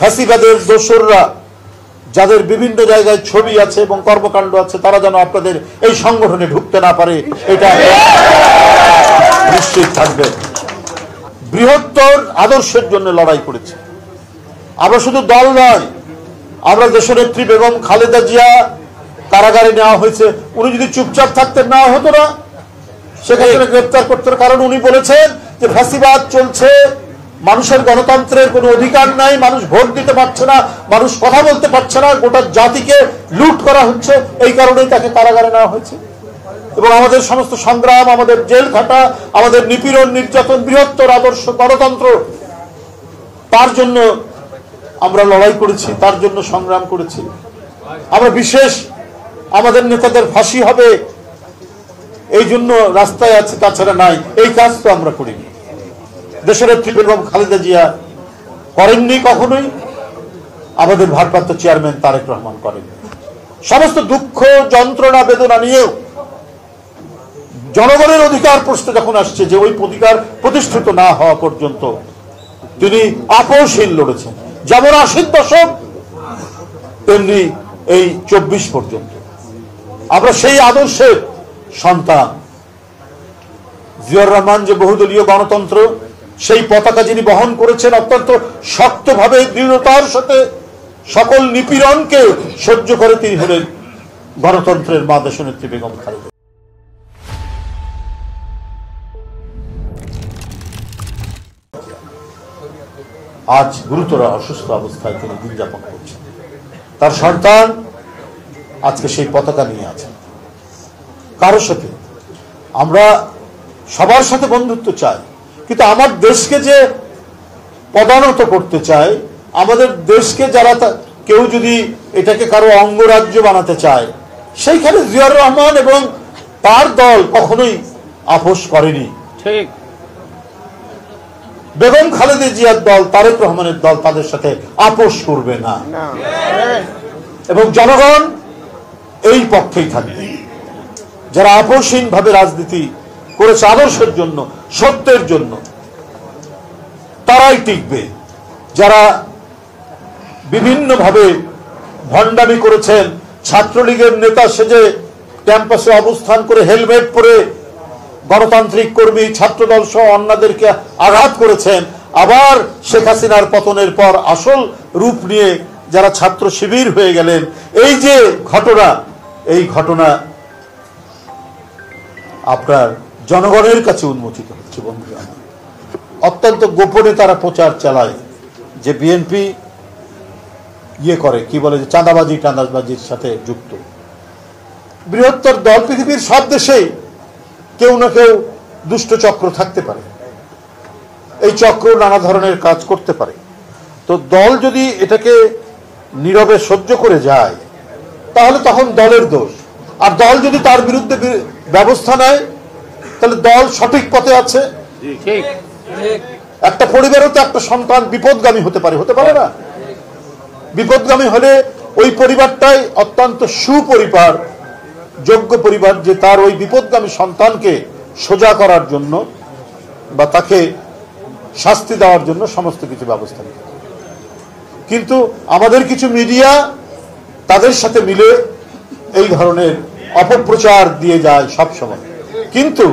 ফ্যাসিবাদের দোসররা যাদের বিভিন্ন জায়গায় ছবি আছে এবং কর্মকাণ্ড আছে তারা যেন আপনাদের এই সংগঠনে ঢুকতে না পারে, এটা নিশ্চিত থাকবে। বৃহত্তর আদর্শের জন্য লড়াই করেছে। আমরা শুধু দল নয়, আমরা দেশনেত্রী বেগম খালেদা জিয়া কারাগারে নেওয়া হয়েছে, উনি যদি চুপচাপ থাকতেন নেওয়া হতো না, সেখানে গ্রেপ্তার করতে। কারণ উনি বলেছেন যে ফ্যাসিবাদ চলছে, মানুষের গণতন্ত্রের কোনো অধিকার নাই, মানুষ ভোট দিতে পারছে না, মানুষ কথা বলতে পারছে না, গোটা জাতিকে লুট করা হচ্ছে, এই কারণেই তাকে কারাগারে নেওয়া হয়েছে। এবং আমাদের সমস্ত সংগ্রাম, আমাদের জেল খাটা, আমাদের নিপীড়ন নির্যাতন, বৃহত্তর আদর্শ গণতন্ত্র, তার জন্য আমরা লড়াই করেছি, তার জন্য সংগ্রাম করেছি। আমরা বিশেষ আমাদের নেতাদের ফাঁসি হবে এই জন্য রাস্তায় আছে, তাছাড়া নাই, এই কাজ তো আমরা করিনি। দেশনেত্রী বেগম খালেদা জিয়া করেননি কখনোই, আমাদের ভারপ্রাপ্ত চেয়ারম্যান তারেক রহমান করেননি। সমস্ত দুঃখ যন্ত্রণা বেদনা নিয়েও জনগণের অধিকার প্রশ্ন যখন আসছে যে ওই অধিকার প্রতিষ্ঠিত না হওয়া পর্যন্ত তিনি আপোষহীন লড়েছেন, যেমন 80 দশক তেমনি এই 24 পর্যন্ত। আমরা সেই আদর্শের সন্তান। জিয়াউর রহমান যে বহুদলীয় গণতন্ত্র, সেই পতাকা যিনি বহন করেছেন অত্যন্ত শক্তভাবে, দৃঢ়তার সাথে সকল নিপীড়নকে সহ্য করে, তিনি হলেন গণতন্ত্রের মা দেশনেত্রী বেগম খালেদা। আজ গুরুতর অসুস্থ অবস্থায় তিনি দিন যাপন করছেন। তার সন্তান আজকে সেই পতাকা নিয়ে আছেন। কারোর সাথে আমরা সবার সাথে বন্ধুত্ব চাই, কিন্তু আমার দেশকে যে পদানত করতে চায়, আমাদের দেশকে যারা কেউ যদি এটাকে কারো অঙ্গরাজ্য বানাতে চায়, সেইখানে জিয়াউর রহমান এবং তার দল কখনোই আপোষ করেনি। ঠিক বেগম খালেদা জিয়ার দল, তারেক রহমানের দল তাদের সাথে আপোষ করবে না, এবং জনগণ এই পক্ষেই থাকবে। যারা আপোষহীন ভাবে রাজনীতি করেছে আদর্শের জন্য, সত্যের জন্য, তারাই টিকবে। যারা বিভিন্নভাবে ভণ্ডামি করেছেন, ছাত্রলীগের নেতা সেজে ক্যাম্পাসে অবস্থান করে হেলমেট পরে গণতান্ত্রিক কর্মী, ছাত্রদল সহ অন্যদেরকে আঘাত করেছেন, আবার শেখ হাসিনার পতনের পর আসল রূপ নিয়ে যারা ছাত্র শিবির হয়ে গেলেন, এই যে ঘটনা, এই ঘটনা আপনার জনগণের কাছে উন্মোচিত হচ্ছে। বন্ধুরা, অত্যন্ত গোপনে তারা প্রচার চালায় যে বিএনপি করে, কি বলে, যে চাঁদাবাজির সাথে যুক্ত। বৃহত্তর দল, পৃথিবীর সব দেশেই কেউ না কেউ দুষ্ট চক্র থাকতে পারে, এই চক্র নানা ধরনের কাজ করতে পারে। তো দল যদি এটাকে নীরবে সহ্য করে যায়, তাহলে তখন দলের দোষ। আর দল যদি তার বিরুদ্ধে ব্যবস্থা নেয়, তাহলে দল সঠিক পথে আছে। একটা পরিবারও তো একটা সন্তান বিপদগামী হতে পারে, হতে পারে না? বিপদগামী হলে ওই পরিবারটাই অত্যন্ত সুপরিবার, যোগ্য পরিবার, যে তার ওই বিপদগামী সন্তানকে সোজা করার জন্য বা তাকে শাস্তি দেওয়ার জন্য সমস্ত কিছু ব্যবস্থা নিতে। কিন্তু আমাদের কিছু মিডিয়া তাদের সাথে মিলে এই ধরনের অপপ্রচার দিয়ে যায় সব সময়। কিন্তু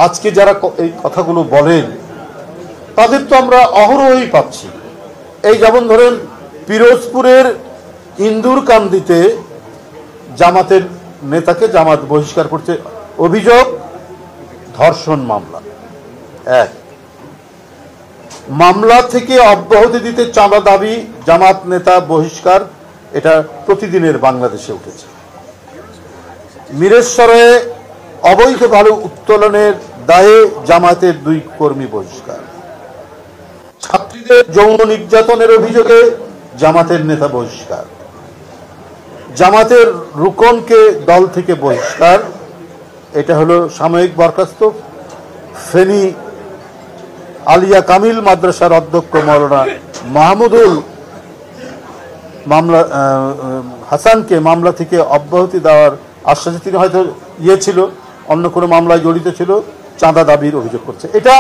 আজকে যারা এই কথাগুলো বলেন, তাদের তো আমরা অহরহই পাচ্ছি। এই যেমন ধরেন পিরোজপুরের ইন্দুরকান্দিতে জামাতের নেতাকে জামাত বহিষ্কার করছে, অভিযোগ ধর্ষণ মামলা। এক মামলা থেকে অব্যাহতি দিতে চাঁদা দাবি, জামাত নেতা বহিষ্কার, এটা প্রতিদিনের বাংলাদেশে উঠেছে। মিরেশ্বরে অবৈধ বালু উত্তোলনের দায়ে জামাতের 2 কর্মী বহিষ্কার। ছাত্রীদের যৌন নির্যাতনের অভিযোগে জামাতের নেতা বহিষ্কার। জামাতের রুকনকে দল থেকে বহিষ্কার, এটা হলো সাময়িক বরখাস্ত। ফেনী আলিয়া কামিল মাদ্রাসার অধ্যক্ষ মাওলানা মাহমুদুল হাসানকে মামলা থেকে অব্যাহতি দেওয়ার আশ্বাসে, তিনি হয়তো ছিল, অন্য কোনো মামলায় জড়িত ছিল, চাঁদা দাবির অভিযোগ করছে। এটা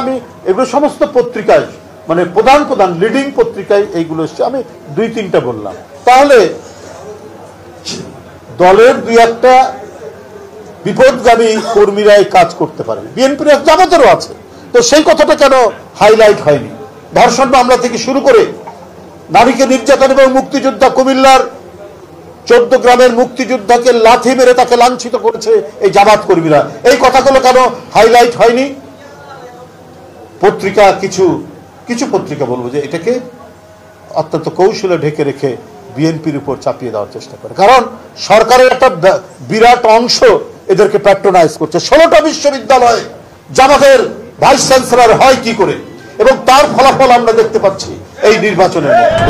এগুলো সমস্ত পত্রিকায় মানে প্রধান প্রধান লিডিং পত্রিকায় এইগুলো এসছে, আমি 2-3টা বললাম। তাহলে দলের 2-1টা বিপদগামী কর্মীরাই কাজ করতে পারে, বিএনপির জামাতেরও আছে, তো সেই কথাটা কেন হাইলাইট হয়নি? ধর্ষণ মামলা থেকে শুরু করে নারীকে নির্যাতন এবং মুক্তিযোদ্ধা, কুমিল্লার 14 গ্রামের মুক্তিযোদ্ধাকে লাথি মেরে তাকে লাঞ্ছিত করেছে এই জামাত কর্মীরা, এই কথাগুলো কেন হাইলাইট হয়নি? পত্রিকা কিছু পত্রিকা বলবো যে এটাকে অত্যন্ত কৌশলে ঢেকে রেখে বিএনপির উপর চাপিয়ে দেওয়ার চেষ্টা করে, কারণ সরকারের একটা বিরাট অংশ এদেরকে প্যাট্রোনাইজ করছে। 16টা বিশ্ববিদ্যালয় জামাতের ভাইস চ্যান্সেলর হয় কি করে, এবং তার ফলাফল আমরা দেখতে পাচ্ছি এই নির্বাচনের মধ্যে।